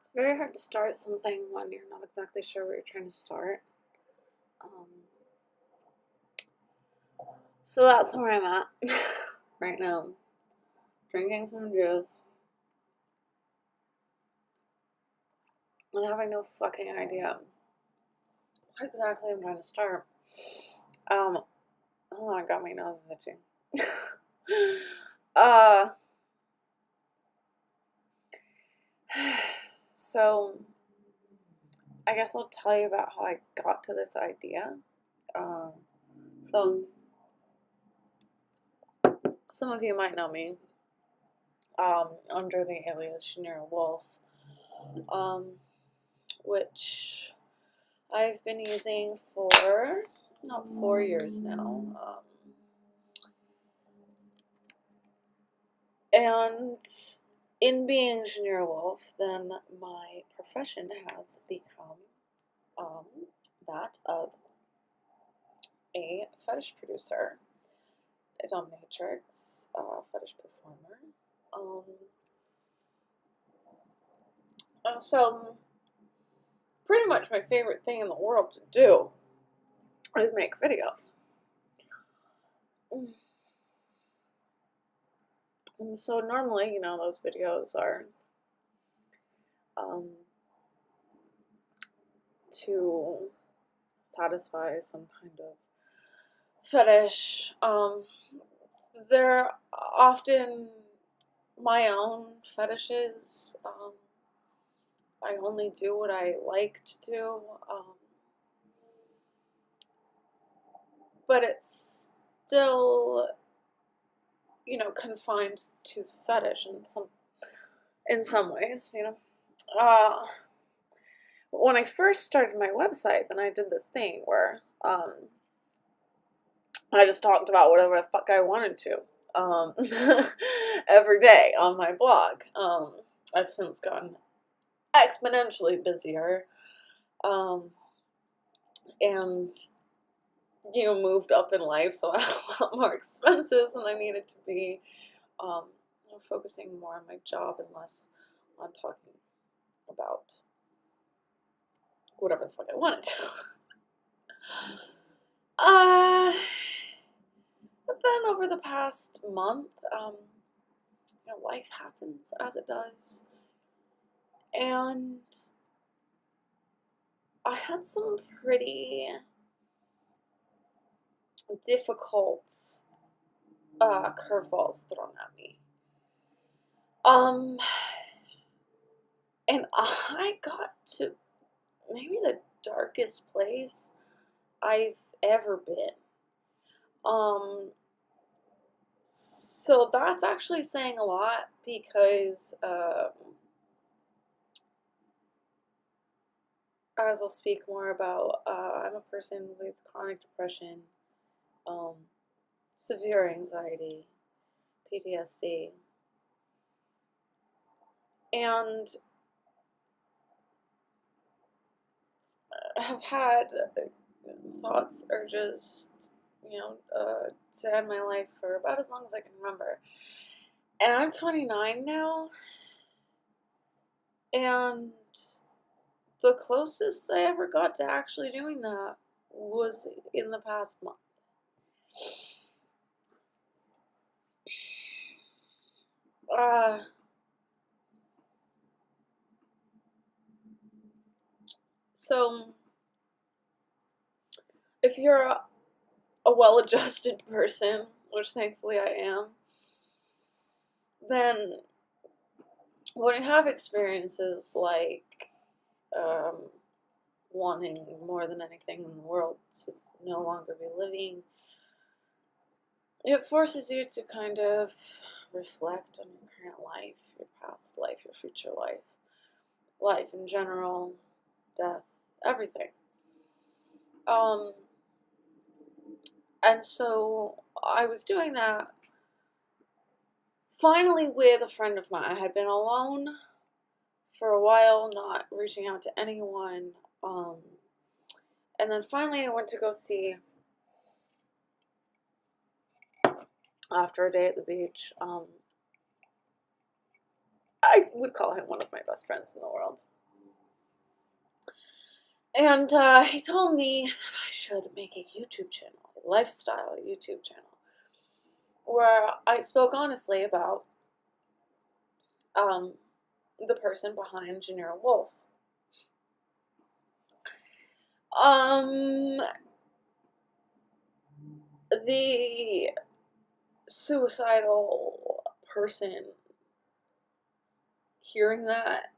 It's very hard to start something when you're not exactly sure what you're trying to start. Um, so that's where I'm at right now. Drinking some juice and having no fucking idea what exactly I'm trying to start. Oh, I got my nose itching. uh, so I guess I'll tell you about how I got to this idea. Um, so some of you might know me under the alias Shanira Wolf, which I've been using for not 4 years now. And in being Shanira Wolf, then my profession has become um, that of a fetish producer, a dominatrix, fetish performer. So pretty much my favorite thing in the world to do is make videos. And so normally, those videos are um, to satisfy some kind of fetish. They're often my own fetishes. I only do what I like to do. But it's still, confined to fetish in some ways, When I first started my website, then I did this thing where I just talked about whatever the fuck I wanted to every day on my blog. I've since gotten exponentially busier and moved up in life, so I had a lot more expenses than I needed to be. Focusing more on my job and less on talking about whatever the fuck I wanted to. But then over the past month, life happens as it does, and I had some pretty difficult curveballs thrown at me. And I got to maybe the darkest place I've ever been. So that's actually saying a lot because, as I'll speak more about, I'm a person with chronic depression, severe anxiety, PTSD, and have had thoughts, urges, to end my life for about as long as I can remember. And I'm 29 now, and the closest I ever got to actually doing that was in the past month. So if you're a well-adjusted person, which thankfully I am, then when you have experiences like wanting more than anything in the world to no longer be living, it forces you to kind of reflect on your current life, your past life, your future life, life in general, death, everything. And so I was doing that finally with a friend of mine. I had been alone for a while, not reaching out to anyone. And then finally I went to go see, after a day at the beach, I would call him one of my best friends in the world. And he told me that I should make a YouTube channel, a lifestyle YouTube channel, where I spoke honestly about um, the person behind Janira Wolf. Um, the suicidal person hearing that,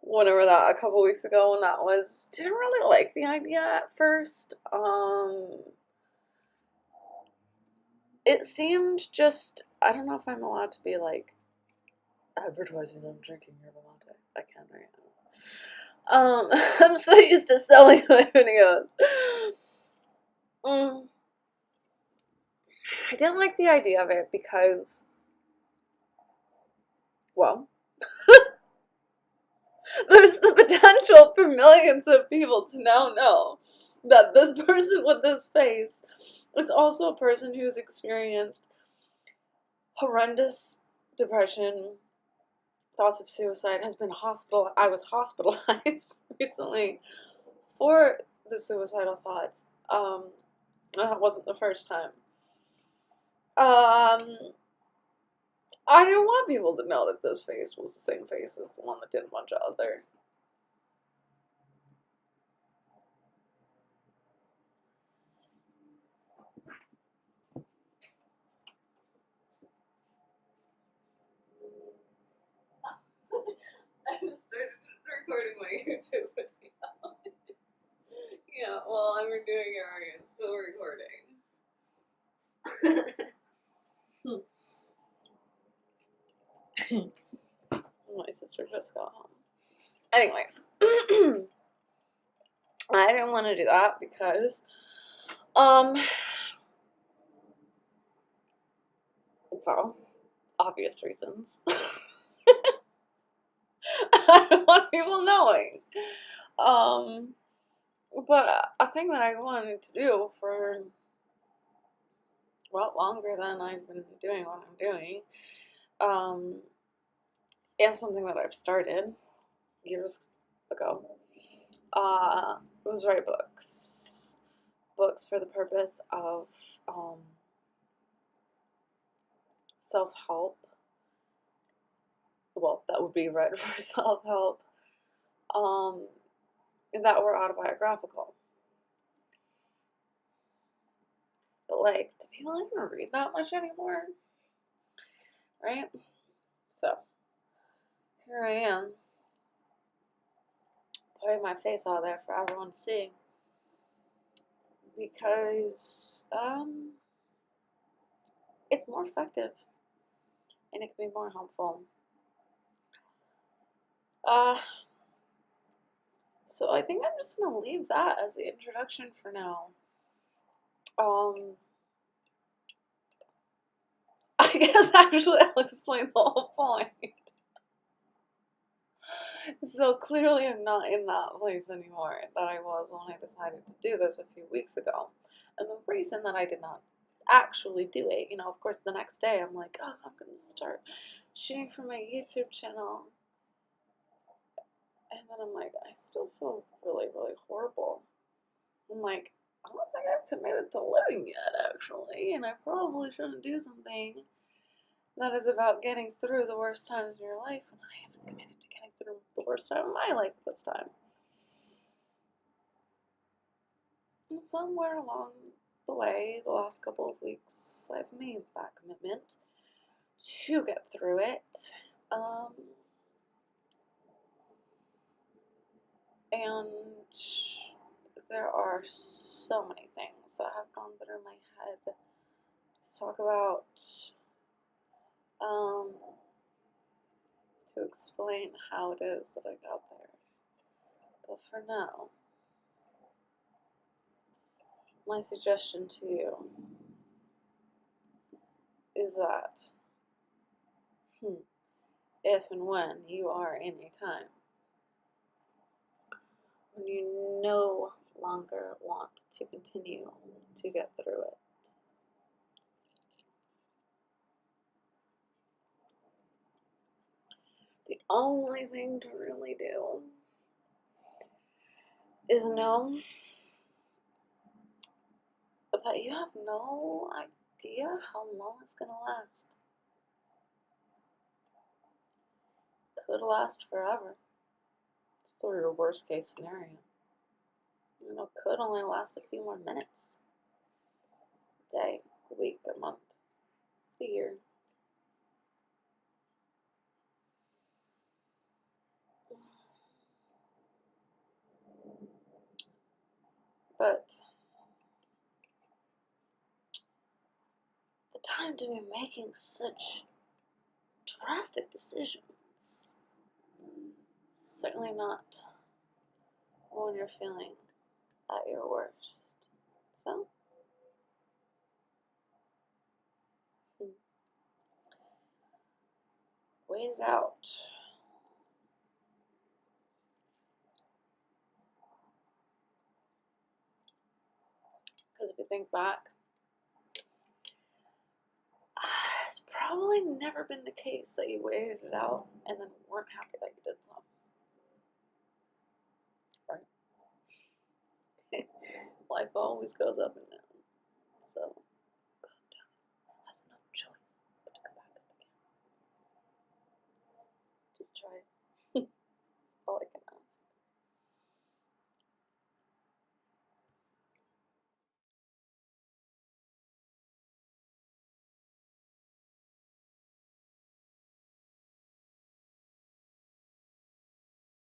whenever that, a couple weeks ago when that was, didn't really like the idea at first. It seemed just, I don't know if I'm allowed to be like advertising them drinking yerba mate. I can right now. I'm so used to selling my videos. I didn't like the idea of it because, well, there's the potential for millions of people to now know that this person with this face is also a person who's experienced horrendous depression, thoughts of suicide, has been I was hospitalized recently for the suicidal thoughts. That wasn't the first time. I didn't want people to know that this face was the same face as the one that did a bunch of other. I just started recording my YouTube video. Yeah, well, I'm doing it, it's still recording. My sister just got home. Anyways, I didn't want to do that because, well, obvious reasons. I don't want people knowing. But a thing that I wanted to do for, well, longer than I've been doing what I'm doing, and something that I've started years ago, was write books. Books for the purpose of self-help. Well, that would be read for self-help. That were autobiographical. But like, do people even read that much anymore? Right? So here I am, putting my face out there for everyone to see. Because it's more effective and it can be more helpful. So I think I'm just gonna leave that as the introduction for now. I guess actually I'll explain the whole point. So clearly I'm not in that place anymore that I was when I decided to do this a few weeks ago. And the reason that I did not actually do it, of course the next day I'm like, oh, I'm gonna start shooting for my YouTube channel. And then I'm like, I still feel really, really horrible. I'm like, I don't think I've committed to living yet, actually, and I probably shouldn't do something that is about getting through the worst times in your life, and I haven't committed to getting through the worst time of my life this time. And somewhere along the way, the last couple of weeks, I've made that commitment to get through it. And there are so many things that have gone through my head to talk about, to explain how it is that I got there. But for now, my suggestion to you is that if and when you are in a time when you no longer want to continue to get through it, the only thing to really do is know that you have no idea how long it's going to last. Could last forever. It's sort of your worst case scenario. Could only last a few more minutes. A day, a week, a month, a year. But the time to be making such drastic decisions, certainly not when you're feeling at your worst. So, wait it out. Because if you think back, it's probably never been the case that you waited it out and then weren't happy that you did so. Right? Life always goes up and down. So,